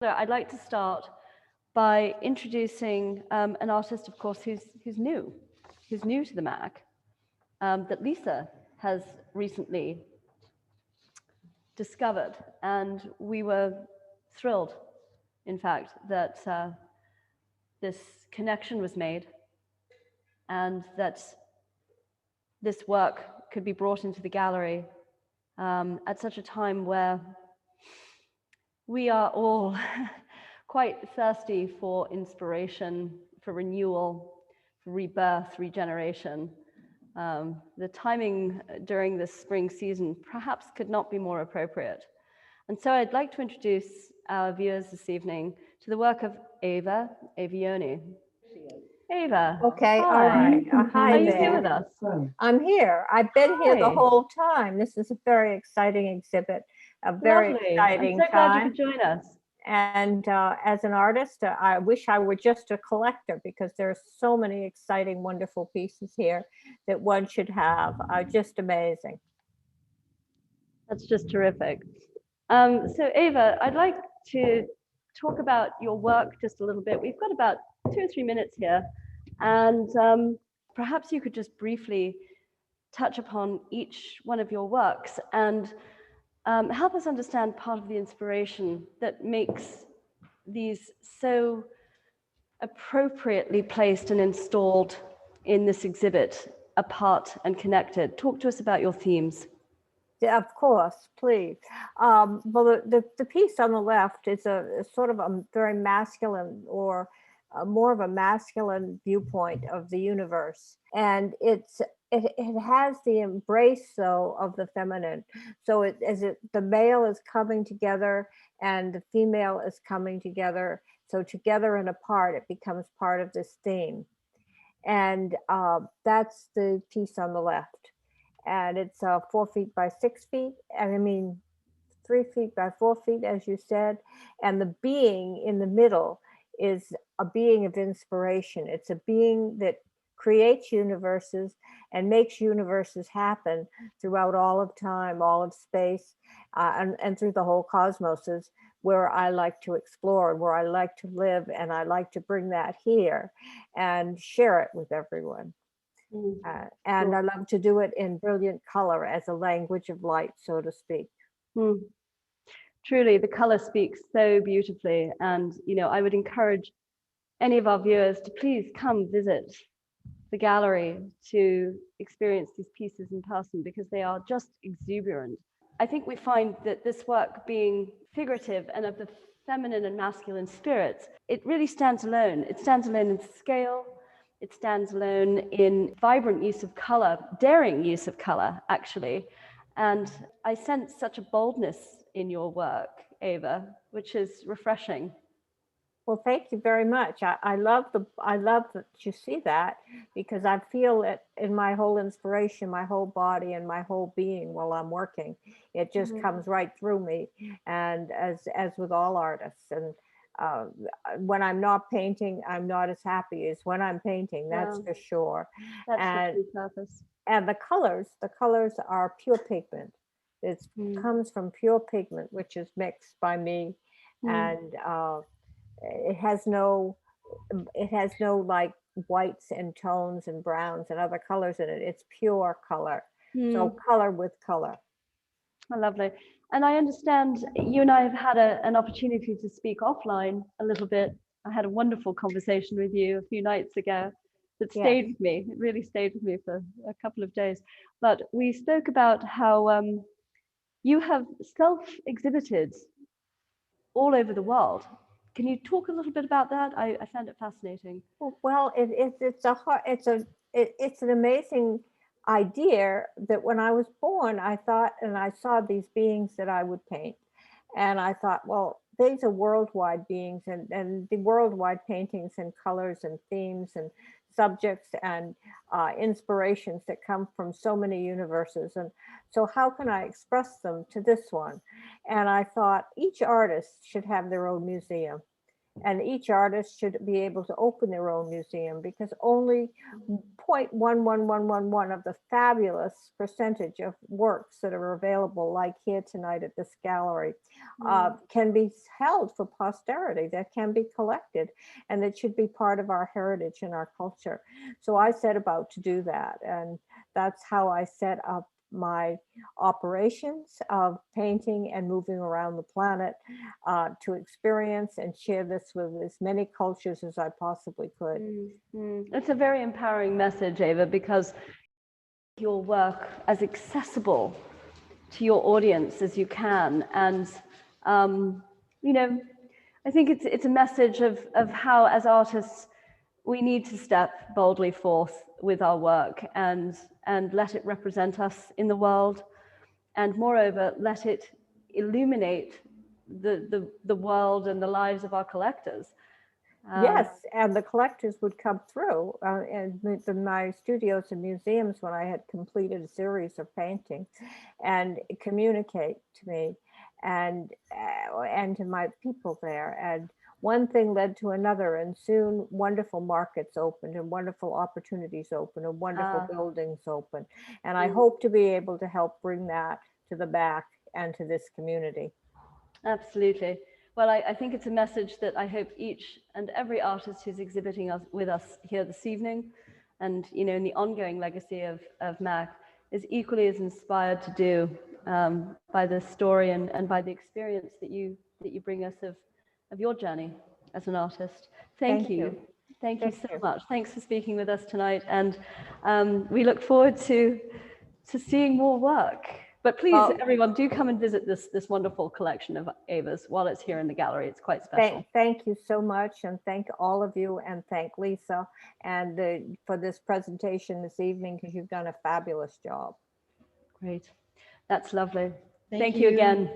So I'd like to start by introducing an artist, of course, who's new to the MAC, that Lisa has recently discovered. And we were thrilled, in fact, that this connection was made and that this work could be brought into the gallery at such a time where we are all quite thirsty for inspiration, for renewal, for rebirth, regeneration. The timing during this spring season perhaps could not be more appropriate. And so I'd like to introduce our viewers this evening to the work of Avione. Ava. Okay, Hi. all right. Hi Are you there. here with us? I'm here. I've been here the Hi. whole time. This is a very exciting exhibit, a very Lovely. exciting I'm so glad you time. could join us. And as an artist, I wish I were just a collector because there are so many exciting, wonderful pieces here that one should have. Just amazing. That's just terrific. So Ava, I'd like to talk about your work just a little bit. We've got about 2 or 3 minutes here, and perhaps you could just briefly touch upon each one of your works and help us understand part of the inspiration that makes these so appropriately placed and installed in this exhibit, apart and connected. Talk to us about your themes. Yeah, of course, please. Well, the piece on the left is a sort of a very masculine or more of a masculine viewpoint of the universe. And it has the embrace, though, of the feminine. So the male is coming together and the female is coming together. So together and apart, it becomes part of this theme. And that's the piece on the left. And it's 4 feet by 6 feet. And I mean, 3 feet by 4 feet, as you said. And the being in the middle is a being of inspiration. It's a being that creates universes and makes universes happen throughout all of time, all of space, and through the whole cosmoses, where I like to explore, where I like to live, and I like to bring that here and share it with everyone. And I love to do it in brilliant color as a language of light, so to speak. Truly, the color speaks so beautifully. And, I would encourage any of our viewers to please come visit the gallery to experience these pieces in person because they are just exuberant. I think we find that this work being figurative and of the feminine and masculine spirits, it really stands alone. It stands alone in scale. It stands alone in vibrant use of color, daring use of color, actually. And I sense such a boldness in your work, Ava, which is refreshing. Well, thank you very much. I love that you see that, because I feel it in my whole inspiration, my whole body, and my whole being while I'm working. It just comes right through me, and as with all artists. And when I'm not painting, I'm not as happy as when I'm painting. That's for sure. That's and the true purpose. And the colors are pure pigment. It comes from pure pigment, which is mixed by me, and it has no like whites and tones and browns and other colors in it. It's pure color. So color with color. Oh, lovely. And I understand you and I have had an opportunity to speak offline a little bit. I had a wonderful conversation with you a few nights ago that stayed with me. It really stayed with me for a couple of days. But we spoke about how you have self-exhibited all over the world. Can you talk a little bit about that? I found it fascinating. Well, it's an amazing idea that when I was born, I thought, and I saw these beings that I would paint, and I thought, well, these are worldwide beings, and the worldwide paintings and colors and themes and subjects and inspirations that come from so many universes. And so how can I express them to this one? And I thought each artist should have their own museum. And each artist should be able to open their own museum, because only 0.11111 of the fabulous percentage of works that are available, like here tonight at this gallery, can be held for posterity, that can be collected, and that should be part of our heritage and our culture. So I set about to do that, and that's how I set up my operations of painting and moving around the planet, to experience and share this with as many cultures as I possibly could. It's a very empowering message, Ava, because your work as accessible to your audience as you can. And, you know, I think it's a message of how, as artists, we need to step boldly forth with our work and let it represent us in the world. And moreover, let it illuminate the world and the lives of our collectors. Yes, and the collectors would come through my studios and museums when I had completed a series of paintings, and communicate to me and to my people there. And one thing led to another, and soon wonderful markets opened, and wonderful opportunities opened, and wonderful buildings opened. And I hope to be able to help bring that to the back and to this community. Absolutely. Well, I think it's a message that I hope each and every artist who's exhibiting with us here this evening, and in the ongoing legacy of MAC, is equally as inspired to do by the story and by the experience that you bring us of your journey as an artist. Thank you. Thank you so much. Thanks for speaking with us tonight, and we look forward to seeing more work. But please, everyone, do come and visit this wonderful collection of Ava's while it's here in the gallery. It's quite special. Thank you so much, and thank all of you, and thank Lisa and for this presentation this evening, because you've done a fabulous job. Great. That's lovely. Thank you again.